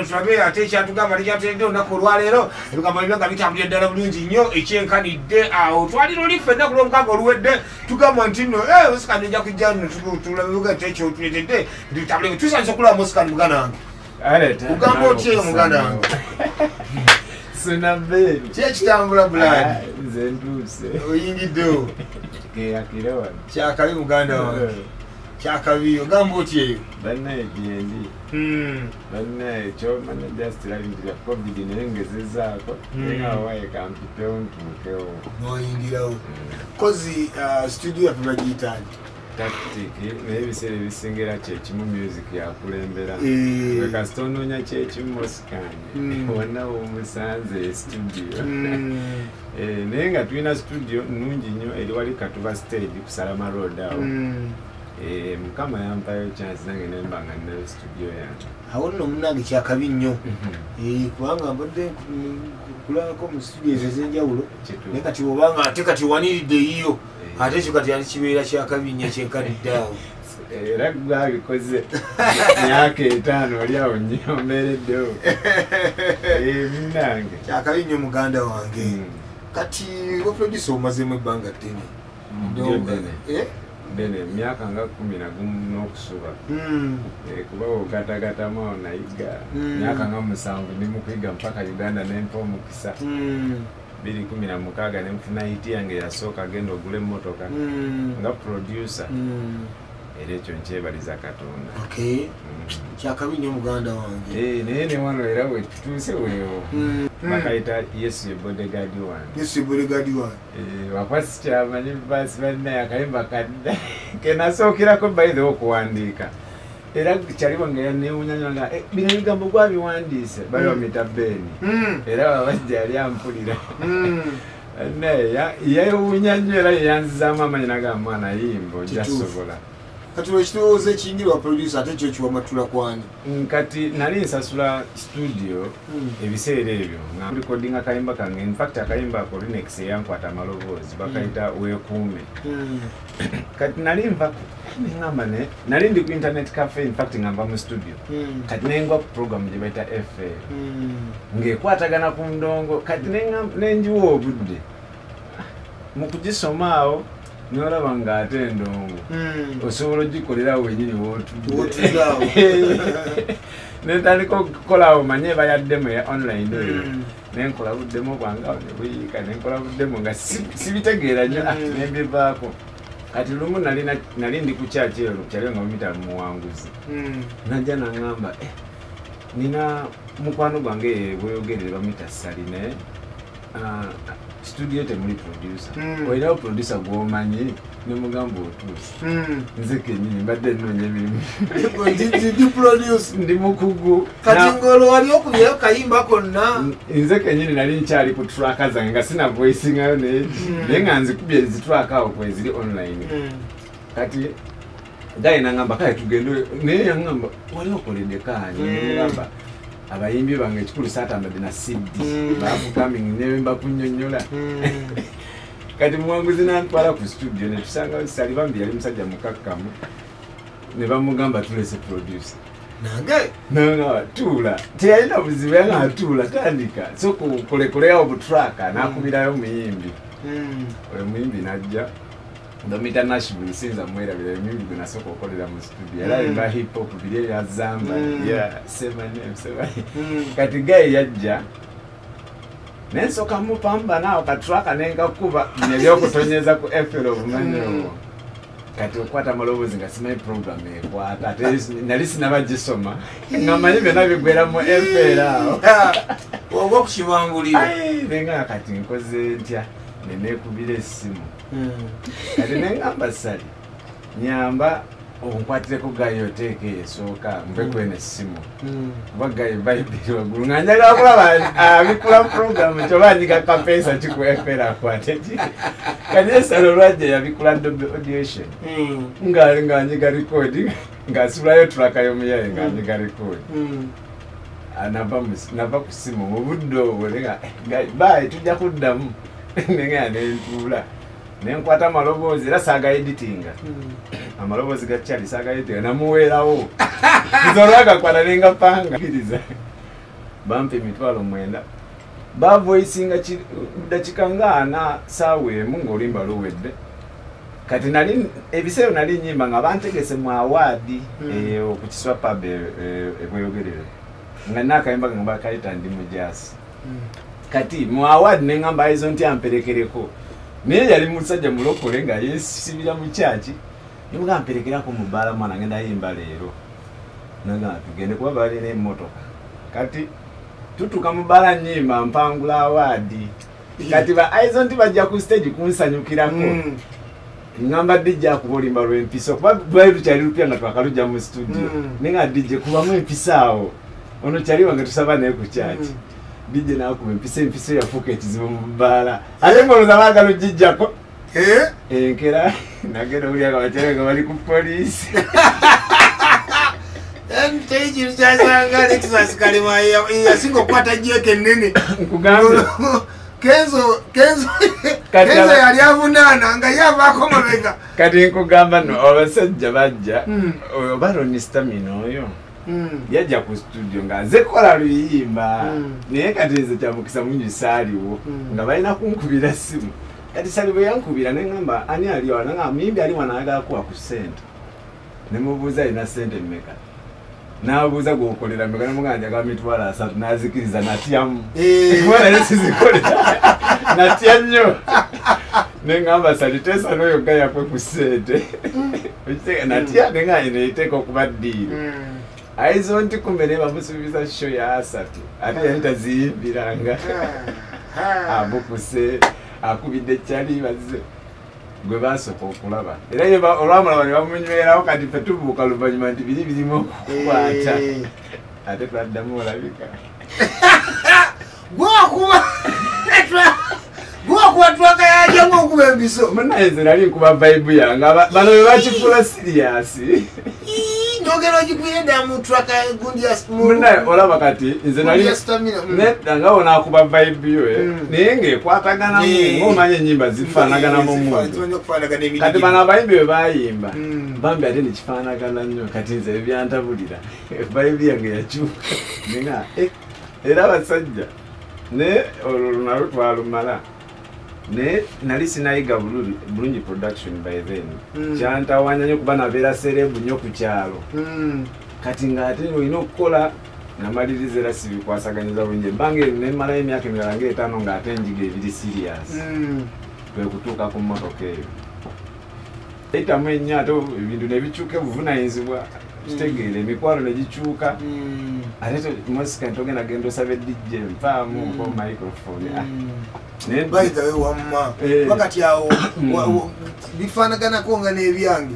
Tulabe ate kyatugamba likyatulidde olunaku olwaleero ebigambo byanga bitambulira ddala bulungi nnyo ekyenkanidde awo twaliro life ennaku lw'omukaaga oluwedde tugamba nti nno Oscar nja kujja nno tulabe ate ekyotuletedde bitambule tusanze okulaba Oscar muganda wange ugamba otya eyo muganda wange kyekitambula bulani nze ntuuse oyingiddewo kyakabi muganda wange kyakabi ogamba otya eyo bannaye gyendi bannaye kyomanya just labintira covid naye ngezezaako nga wawaye kampitewo ntuukewo noyingirawo kozi studio yaffe bagiyitani tactic naye ebiseera ebisingira kyekimu music yakulembera wekasita onoonya kyekimu osikanye wonna womusanze studio naye nga tulina studio nnungi nnyo eri wali katuba stage ku Salama Road awo mukama yampayo chance nange nembanga nnayo studio yange awo nno munange kyakabi nnyo kubanga mbadde kulabako mu studio ezo ez'enjawulo naye kati obanga ate kati waniridde yiyo ate ekyo kati kibeera kyakabi nnyo ekyenkanidde awo era gwabikoze myaka 5 oli awo nyombereddewo munange kyakabi nnyo muganda wange kati oproducer omazeemu ebbanga ddene Dene myaka nga 11 n'okusuba kuba ogatagatamu awo nayiga myaka nga 7 ndi mu kuyiga mpaka Uganda nempa omukisa 2016 nemufuna hiti yange yasooka agenda ogula emmotoka nga producer era ekyo nkyebaliza Katonda kyakabi nnyo muganda wange naye ne wano era wetutuuse weewo bakayita Yesu Bodyguard wange Yesu Bodyguard wange wakwasi kyamanyi basi bannaye akayimba kadda kenasookirako by the way okuwandiika era kyaliwo nga yanewunyanya nga bino ebigambo gwabiwandiise bali bamita Beni era wabajja yali ampulira naye yewunya nnyo era yeyanzizaamu amanyi nagamba mwana yimba ojjasobola kati wekitowooza ekiyingirwa producer ate ekyo kiwamatula kwani kati nali nsasula studio ebiseera ebyo nga recordinga akayimba kange infact akayimba ako Linux eyankwata amaloboozi bakayita weekuume kati nali nva ngamba nali ndi ku internet cafe infact ngamba mu studio kati nengwa ku program gye bayita FL ng'ekwatagana ku ndongo kati nenjiwa obudde mu kugisoma awo nolaba nga ate endongo osobola ogikolerawo wenyini wootuddeawo netandika okukolaawo manye bayaddemu ya online oyo nenkola buddemu bwangawo nebuyiika nenkola buddemu nga sibitegeera nnyo nembivaako kati lumu nali ndi ku kyaki ero kyaliwo nga mumita muwanguzi najja naŋŋamba nina mukwano gwange bweyogerere bamita Saline studio temuli producer olinawo producer gwomanyi nemugamba otuuse nze kenyini mbadde nnoonya emirimu ndi mukugu kati ng'olwo wali okubyayo kayimba konna nze kenyini nali nkyali ku traaka zange nga sinavoisingayo naye nga nzikubye zitraaka awo kweziri online kati gaye nangamba kale tugende naye yaŋŋamba wali okoledde kaani nemugamba abayimbi bange ekikulu saatambadde na CD baafukaming nebemba kunnyonnyola kati muwanguzi nantwala ku studio netusanga Sali bambi yali musajja mukakkamu ne bamugamba tulese producer nange nanga tuula teyalina buzibu yanga atuula tandika so kulekoleawo butraka nakubirayo muyimbi oyo muyimbi najja Domita Nashville sinza mwerabira emirimu gwe nasooka okolera mu studio era eba hip hop biri ebyazamba kati gaye yajja nensooka mupamba naawo katraka nengakuba nebyokutonyeza ku FL obumanyiwo kati okwata amaloboozi nga simanyi program ekwata ate nali sinabagisoma nga manyi byonna bigwera mu FL awo oba okukibangulira nenga kati nkoze ntya nenekubira essimu kati nengamba Sali nyamba onkwattireko gayo oteeka esooka mpekwena essimu kuba gayo bayibiri waggulu nga njagala kulaba abikula mu programu kyoba nyiga kapesa kiku FL akwate ki kati Sali olwajja yabikula Dolby Audition nga nyiga record ng'asibulayo traaka y'omuyaye nga nyiga record nava ku ssimu mu budde obwo bayi tujja kuddamu nenga nentuula nenkwata amaloboozi era saaga editinga amaloboozi gakyali saaga editinga namuweerawo nze olwagakwata nengapanga bampe emitwalo 9 bavoicinga dakika nga saawa emu ng'oluyimba luwedde kati nali ebiseera nali nyimba nga bantegese mu awaadi okukiswa pub ebweyogerere nga nakayimba nga bakayita ndi mujasi kati mu awaadi neŋŋamba ayizo nti amperekereko naye yali musajja mulokole nga yesibira mu kyaki nimuga amperekerako mu bbaala mwana ngenda yimba leero naga tugende kuba balina emmotoka kati tutuka mu bbaala nyimba mpangula awaadi kati ba ayizo nti bajja ku stage kunsanyukirako ngamba DJ akubolimba lw'empisa kuba bwali lukyali lupya nga twakalujja mu studio nenga DJ kubamu empisa awo ono kyali wange tusaba naye ku kyaki DJ nakuba empisa yafuuka ekizibu mu bbaala ate ng'olowooza baagala ojijjako enkera nagenda olya nga bakyali nga bali ku poliisi ekintu kyasanga Alexis Kalema yasinga okukwata jjeeke ennene nkugambye Kenzo yali avunaana nga yavaako mabega kati nkugamba no abasajja bajja oba Ronnie Stamina oyo yajja ku studio nga nze kola luyimba naye kati nze kyamukisa mungi saaliwo nga balina kunkubira simu kati sali bwe yankubira neŋŋamba ani ali wano nga muyimbi ali wano ayagala kuwa ku ssente ne mubuuza alina ssente mmeka n'abuuza gwokolera mmeka nemugaa njagala mitwalo 3 n'azikiriza natyamu kuba naye sizikolera natya nnyo neŋŋamba saliteesa n'oyo ga yakwe ku ssente natya neŋŋaa neeteeka okuba ddiiro ayizo nti kumbe naye bamusuubiza show ya 3 ate yali taziyimbiranga abukuse akubidde ekyali bazze gwe basooka okulaba era olwamulaba ne bamunywerawo kati fe tubuuka luvannyuma nti biri birimu okukwata ate twaddamu olabika gwokuba twakayajja ng'okuba embiso munaye nze nali nkuba vibe yange bano be bakifula siriyasi nogera ogikubira ddala mu traka munaye olaba kati nze nali nedda nga wonaakuba vibe yo naye ng'ekwataganamu ng'omanya ennyimba zifaanaganamu omuntu kati bano abayimbi bwe baayimba bambi ate nekifaanagana nnyo kati nze ebyantabulira vibe yange yakyuka nenga era abasajja naye olwo lunalo twalumala naye nali sinayiga bulungi production by then kyantawanya nnyo kuba nabeera serebu nnyo ku kyalo kati ng'ate olina okukola namaliriza era sibikwasaganyiza bulungi ebbanga nemalayo emyaka emirala nga5 ng'ate enjiga ebiri serious kwe kutuuka ku mmotoka eyo eitamu ennyo ate ebintu nebikyuka ebuvunanyizibwa kitegeera emikwalo negikyuka ate mosika ntogenda genda osaba DJ mpaamu ko microphone baitawe wamma wakati awo bifaanaganako nga n'ebyange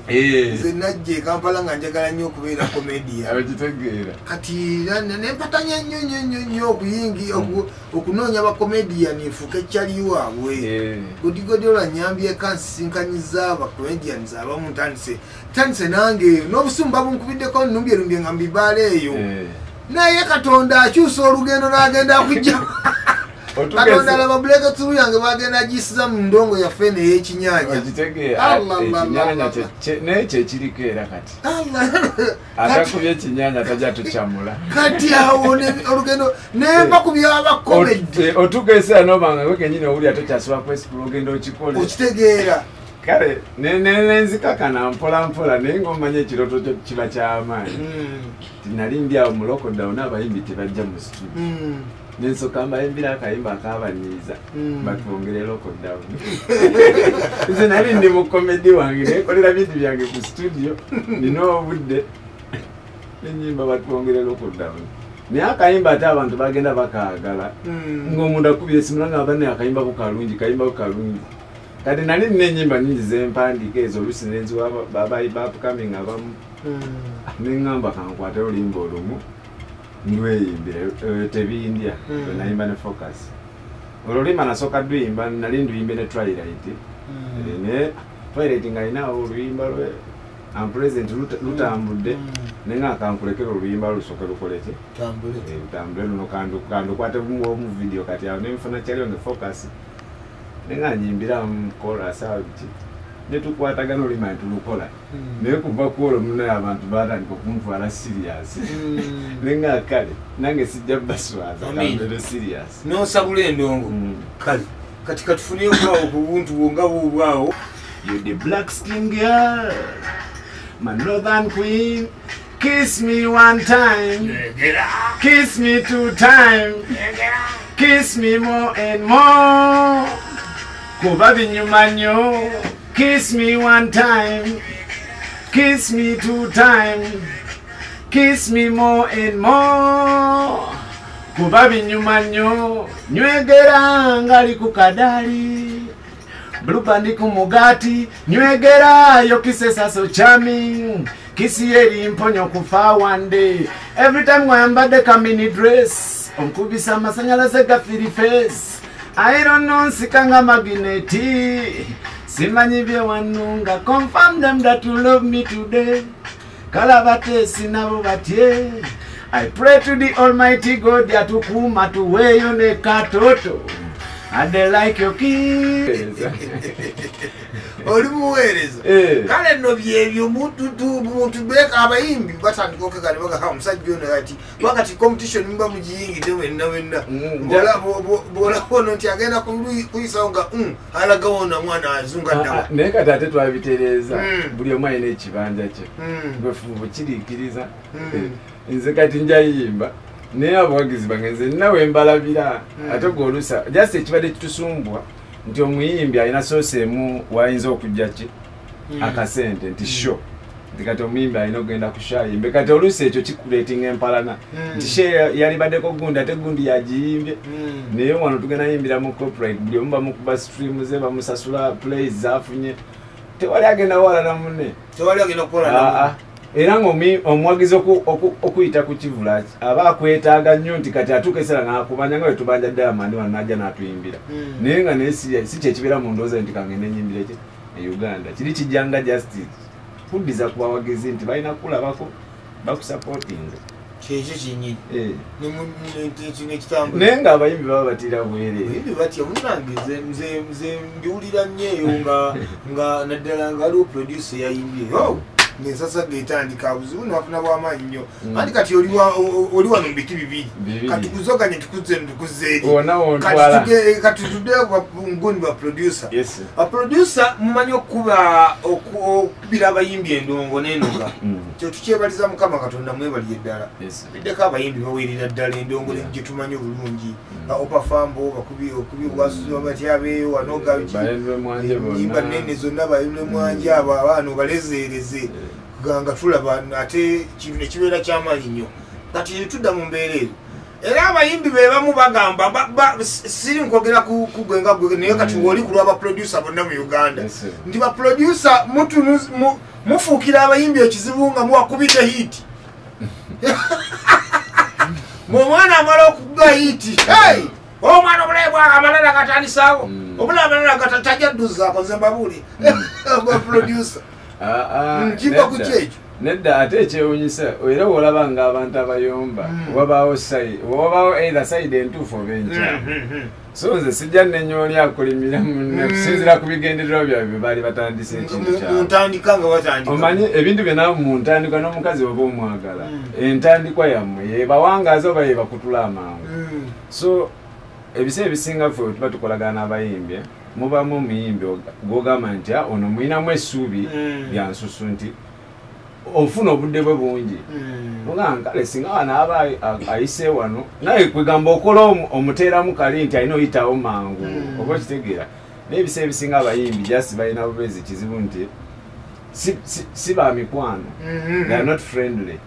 nze najja e Kampala nga njagala nnyo okubeera komedia abakitegeera kati nempatanya nnyo okuyingi okunoonya bakomedian nfuuka ekyali waabwe godigodi olwanyambye kansisinkanyiza abakomedians abamu ntandise nange n'obusumu babunkubiddeko numbyerumby nga mbibaala eyo naye Katonda akyusa olugendo n'agenda akujja Katonda alaba buleka turu yange bagenda agisiza mu ndongo yaffe n'ey'ekinyanya ekinyanya naye kyekiriko era kati atakubye ekinyanya tajja tukyamula kati awo olugendo nemba ku byabakomedi otugeesera nobanga we kenyini owulira tokyasobola kwesipula ogenda okikole okitegeera kale nenzikakana mpola mpola naye ng'omanya ekiroto kyo kiba ky'amaanyi nali ndi awo mu lockdown abayimbi tebajja mu studio nensoka mbayimbira akayimba akabanyiiza batwongere lockdown nze nali ndi mu komedi wange nekolera bintu byange ku studio nina obudde nenyimba batwongere lockdown naye akayimba ate abantu bagenda bakaagala ng'omuntu akubye esimu nanga bane akayimba ko kalungi kayimba ko kalungi kati nali nina ennyimba nyingi zempandiika ezo oluusi nenziwa babayi bapcoming abamu neŋŋamba kankwate oluyimba olumu ndweyimbire tebindya nayimba ne focus olulima nasooka luyimba nali nduyimbe ne twilight ne twilight nga alinawo oluyimba lwe ampresent lutambudde naye nga kankulekera oluyimba lusooke lukoleki lutambule luno kandukwate mu video kati awo nenfuna kyaliyo ne focus naye nga nyimbira mu chorus awo biki ne tukwatagana olimanya tulukola naye kuva kwolwo munaye abantu batandika okuntwala serious nenga kale nange sijja baswaza kambere serious nosabula endongo kale kati katufune kwawo ku buntu bwonga bubwawo you the black skin girl my northern queen kiss me one time kiss me two times kiss me more and more kuba binyuma nnyo kiss me one time kiss me two times kiss me more and more kuba binyuma nnyo nywegera ngali ku kadali blubandi ku mugati nywegera yo kisesa so charming kisi eri mponyo kufa one day every time wayambadde ka mini dress onkubisa amasanyalaze gafiri face I don't know nsikanga magneti simanyi bye wanunga confirm them that you love me today kalabate sinabo batye I pray to the Almighty God yatukuma tuweyo ne katoto I like your kids. Oli muweereza kale nno byebyo muntu beka abayimbi batandika okwekalibwaga ha omusajja ono ati wakati competition mba mugiyingidde wenna bwolabona nti agenda kuyisawo nga alagawona mwana azunga ddawa naye kati ate twabitereeza buli omu alina ekibanja kye bwefuba kiriikiriza nze kati njayimba naye abawagizi bangenze nawe mbalabira ate gwolusa just ekibadde kitusumbwa nti omuyimbi alina soose emu wayinza okujja ki akasente nti sho nti kati omuyimbi alina okugenda kushayimbe kati oluusi ekyo kikuleetinga empalana nti she yalibaddeko gundi ate gundi yagiyimbye naye wano tugenda yimbira mu corporate buli omu bamukuba stream ze bamusasula plays zafunye tewali agenda wala na munne tewali agenda kukola era ng'omuwagizi okuyita ku kivula aba akwetaaga nnyo nti kati atuuka ekiseera ng'akubanja nga bwe tubanja Diamond wano n'ajja n'atuyimbira naye nga naye si kyekibeera mu ndowooza nti kangende nyimbire ki e Uganda kiri kijjanga justice kuddiza ku bawagizi nti balina kulabako bakusapootinga kyekyo kinyini naye ng'abayimbi baba batiira bwereere batya munange nze mbiwulira nnyo eyo nga naddala nga waliwo producer yayimbye nensasa getandika buzibu nafuna bwamaanyi nnyo anti kati oli wano mbiki bibiri kati kuzoganye tukuzeeri kati tuddeyo ngoni ba producer aproducer mumanyi okubira abayimbi endongo n'enoga kyo tukyebaliza Mukama Katonda mwebaliye ddala biddeko abayimbi baweerera ddala endongo gye tumanyi obulungi opafambo bakubi obwasuza batyabeeyo wanoga nyimba nene zonna bayimbe mwanje abo abaana obalezeereze ganga tulaba ate kintu kibeera kyamaanyi nnyo kati tudda mu mbeera eyo era abayimbi be bamu bagamba siri nkwogera kugwenga gwe naye kati woli kulwa baproducer bonna mu Uganda nti baproducer mufuukira abayimbi ekizibu nga muwakubite hiti mumwana amala okuga hiti omwana obulayi bwaga amalala gatandisaawo obulayi amalala gatajadduzaako nze mbabuli baproducer nkiva ku kyekyo nedda ate ekyewunyisa era olaba nga abantu abayomba wabaawo either side entuufu oba enkyamu so nze sijja nenyooli akulimira munne kusinziira ku bigendererwa byabwe bye baali batandise ekintu kyabwe omanyi ebintu byonna mu ntandikwa n'omukazi oba omwagala entandikwa yammwe yebawangaaza oba yebakutula amangu so ebiseera ebisinga ffe tuba tukolagana n'abayimbi mubamu omuyimbi gwogamba nti ono muyinamu essuubi lya nsusu nti ofuna obudde bwe bungi ogamba kale singa wana aba ayise wano naye kwegamba okola omuteeramu kali nti alina oyitawo mangu oba okitegeera naye ebiseera ebisinga abayimbi jasi balina bubeezi kizibu nti si ba mikwano they are not friendly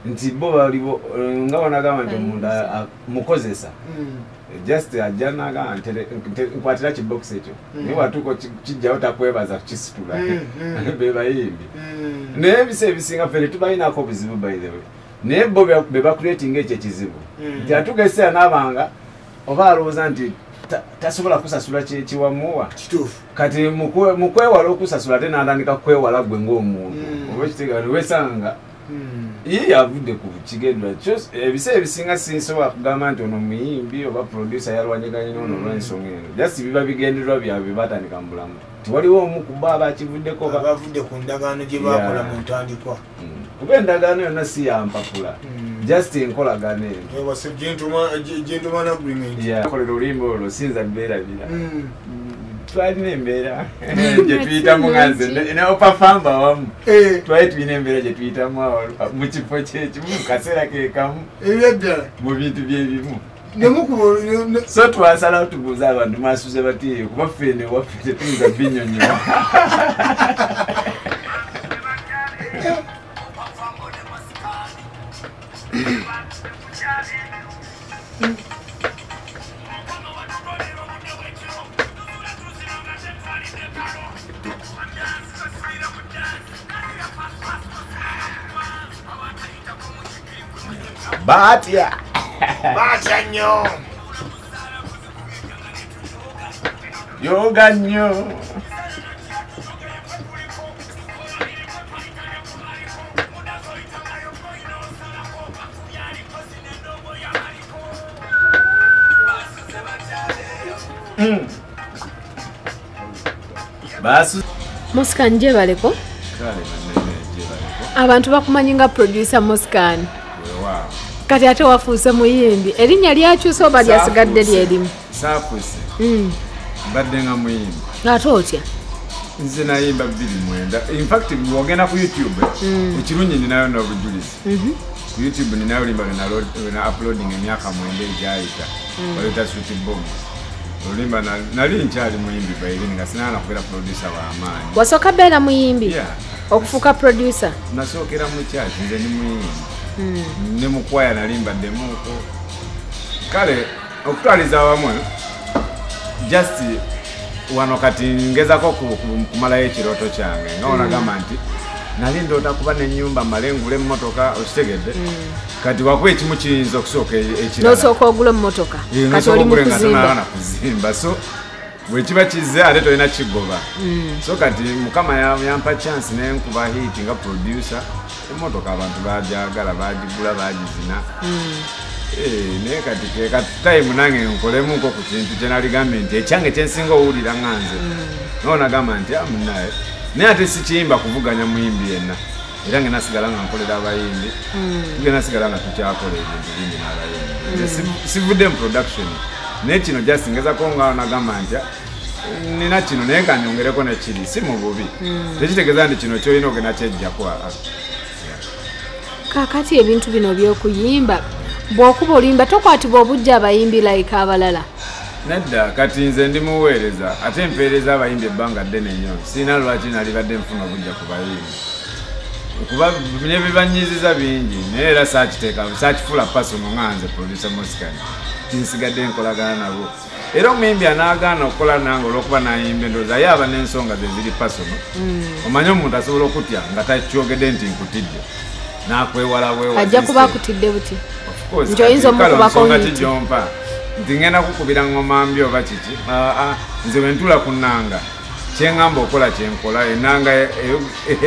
nti bo balibo nga wanagamba nti omuntu mukozesa just ajja nagamba nkwatira kibox ekyo naye watuuka kijjawo takwebaza kukisitula be bayimbi naye ebiseera ebisinga ffe tetubalinako obuzibu by the way naye bo be bakuleetinga ekyo ekizibu nti atuuka ekiseera n'abanga oba alowooza nti tasobola kusasula kiwamuwa kati mukwewala okusasula ate n'atandika kukwewala gwe ng'omuntu oba ekitegeera wesanga ye yavudde ku kigendera ebiseera ebisinga sinsobola kugamba nti ono muyimbi oba producer yalwanyeganye n'ono olw'ensonga eno just biba bigendererwa byabwe batandika mu bulamu tiwaliwo omu ku bo abakivuddeko bavudde ku ndagaano gye bakola mu ntandikwa kuba endagaano yonna si yampapula just enkolagano eyokolera oluyimba olwo sinza beerabira twalina embeera gye tuyitamu nganze neopafamba wamu twali tulina embeera gye tuyitamu mu kifo kyekimu mu kaseera kekamu mu bintu byebimu so twasalawo tubuuza abantu masuze batiyo kuba ffene waffe tetuyinza binyonyola Batya nnyo yoga nnyo basu Moscan jebaleko abantu bakumanyi nga producer Moscan kati ate wafuuse muyimbi erinnya lyakyusa oba lyasigadde lyerimu saafuse mbadde nga muyimbi ate otya nze nayimba 29 infact bwogenda ku youtube ekirungi ninayo n'obujulizi ku youtube ninayo limba lwena uploading emyaka 9 egyayita baleta sweet bomb olimba nali nkyali muyimbi bayirini nga sinaana kubeera producer w'amaanyi wasooka beera muyimbi okufuuka producer nasookera mu kyaki nze ni muyimbi ne mukwaya nalimbaddemuko kale okutwaliza awamu just wano kati ngezako kumalayo ekirooto kyange nga onagamba nti nali ndoota kuba n'ennyumba malengula emmotoka okitegedde kati wakuba ekimu kiyinza okusooka ekirala nosooka ogula emmotoka kati oli mu kuzimba so bwekiba kizze ate tolina kigoba so kati mukama yampa chance nenkuba hiti nga producer emmotoka abantu bajagala bagigula bagizina naye kati keka time nange nkolemuko ku kintu kyenaligambe nti ekyange kyensinga owulira nganze nonagamba nti amunaye naye ate sikiyimba kuvuganya muyimbi yenna era nge nasigala nga nkolera abayimbi tuge nasigala nga tukyakola ebintu bingi n'abayimbi sivudde mu production naye kino just ngezako nga nagamba nti nina kino naye nga nyongereko nekiri si mu bubi tekitegeeza nti kino kyolina ogenda kyejjaku kakati ebintu bino byokuyimba bw'okuba olimba tokwatibwa obujja abayimbi like abalala nedda kati nze ndi muweereza ate empeereza abayimbi ebbanga ddene nnyo siina lwaki nalibadde nfuna obujja ku bayimbi kuba nebibanyiziza bingi naye era saakifula pasono nga nze producer Moscan tinsigadde nkolagana nabo era omuyimbi anaagaana okukola nange olwokuba nayimba endowooza yaaba n'ensonga ze ziri pasono omanye omuntu asobola okutya nga takyogedde nti nkutidde nakwewala ajja kuba akutidde buti nti oyinza omukubako kijompa nti ngenda kukubira ngoma mbi oba kiki nze bwentula ku nnanga kyeŋŋamba okola kyenkola enanga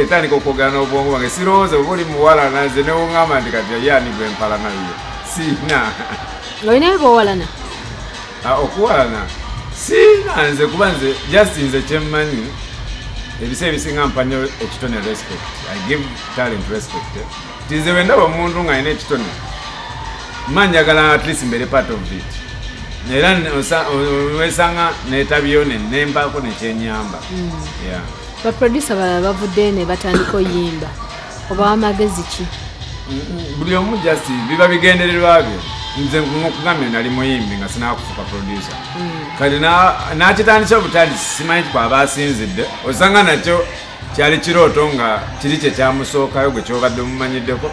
etandika okwogera n'obwongo bwange sirowooza oba oli muwalana nze newoŋŋamba nti kati yaani gwe mpalana ye siina olinayo bowalana okuwalana siina nze kuba nze just nze kyemmanyi ebiseera ebisinga mpanyo ekitone respect I give talent respect tinze bwendaba omuntu ng'alina ekitone manjagala at least mbere part of it era wesanga netabyo nempako nekyenyamba baproducer balala bavudde ne batandika oyimba oba amagezi ki buli omu just biba bigendererwa byo nze nkugambye nali muyimbi nga sinakufuka producer kati nakitandisa obutandisi simanyi twaba asinzidde osanga nakyo kyali kirooto nga kiri kye kyamusookayo gwe kyobadde omumanyiddeko